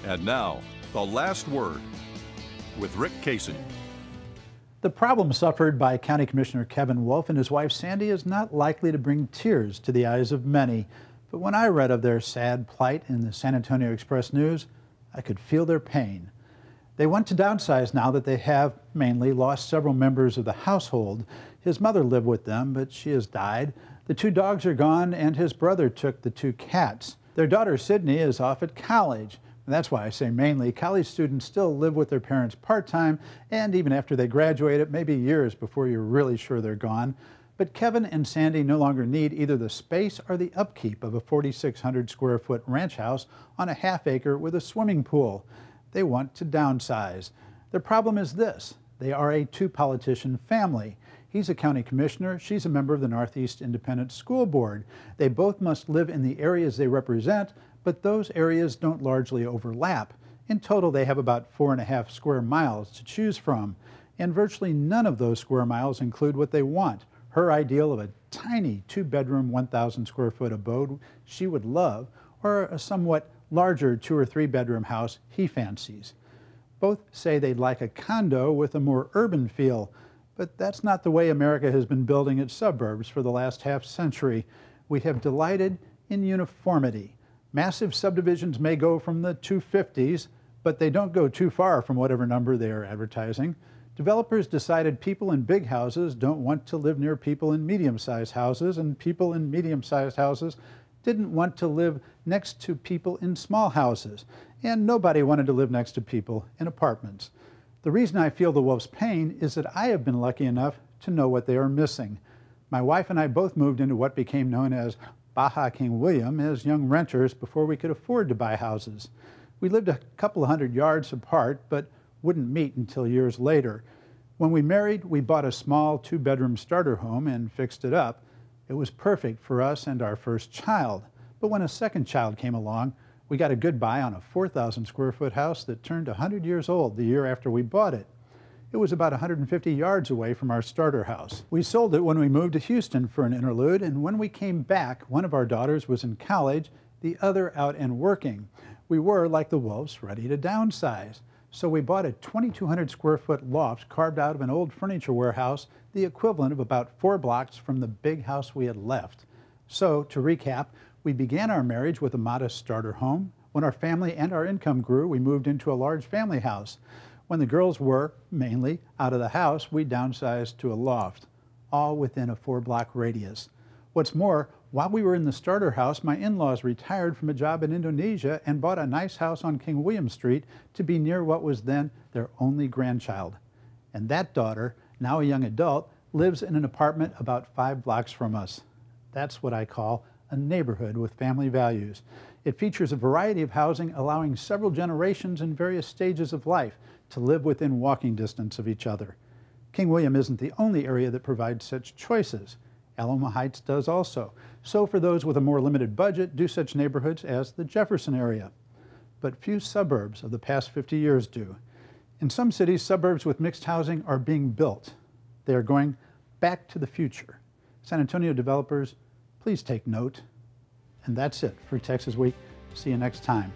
And now, the last word with Rick Casey. The problem suffered by County Commissioner Kevin Wolff and his wife Sandi is not likely to bring tears to the eyes of many. But when I read of their sad plight in the San Antonio Express News, I could feel their pain. They want to downsize now that they have mainly lost several members of the household. His mother lived with them, but she has died. The 2 dogs are gone, and his brother took the 2 cats. Their daughter Sydney is off at college. And that's why I say mainly. College students still live with their parents part-time, and even after they graduate, it may be years before you're really sure they're gone. But Kevin and Sandi no longer need either the space or the upkeep of a 4,600 square foot ranch house on a half-acre with a swimming pool. They want to downsize. Their problem is this: they are a 2-politician family. He's a county commissioner, she's a member of the Northeast Independent School Board. They both must live in the areas they represent, but those areas don't largely overlap. In total, they have about 4.5 square miles to choose from, and virtually none of those square miles include what they want. Her ideal of a tiny 2-bedroom, 1,000 square foot abode she would love, or a somewhat larger 2 or 3 bedroom house he fancies. Both say they'd like a condo with a more urban feel, but that's not the way America has been building its suburbs for the last half-century. We have delighted in uniformity. Massive subdivisions may go from the 250s, but they don't go too far from whatever number they are advertising. Developers decided people in big houses don't want to live near people in medium-sized houses, and people in medium-sized houses didn't want to live next to people in small houses, and nobody wanted to live next to people in apartments. The reason I feel the Wolff's pain is that I have been lucky enough to know what they are missing. My wife and I both moved into what became known as Baja King William as young renters before we could afford to buy houses. We lived a couple of 100 yards apart, but wouldn't meet until years later. When we married, we bought a small 2-bedroom starter home and fixed it up. It was perfect for us and our first child. But when a second child came along, we got a good buy on a 4,000 square foot house that turned 100 years old the year after we bought it. It was about 150 yards away from our starter house. We sold it when we moved to Houston for an interlude, and when we came back, one of our daughters was in college, the other out and working. We were, like the Wolffs, ready to downsize. So we bought a 2,200 square foot loft carved out of an old furniture warehouse, the equivalent of about 4 blocks from the big house we had left. So, to recap, we began our marriage with a modest starter home. When our family and our income grew, we moved into a large family house. When the girls were, mainly, out of the house, we downsized to a loft, all within a 4-block radius. What's more, while we were in the starter house, my in-laws retired from a job in Indonesia and bought a nice house on King William Street to be near what was then their only grandchild. And that daughter, now a young adult, lives in an apartment about 5 blocks from us. That's what I call a neighborhood with family values. It features a variety of housing, allowing several generations in various stages of life to live within walking distance of each other. King William isn't the only area that provides such choices. Alamo Heights does also. So for those with a more limited budget, do such neighborhoods as the Jefferson area. But few suburbs of the past 50 years do. In some cities, suburbs with mixed housing are being built. They are going back to the future. San Antonio developers, please take note. And that's it for Texas Week. See you next time.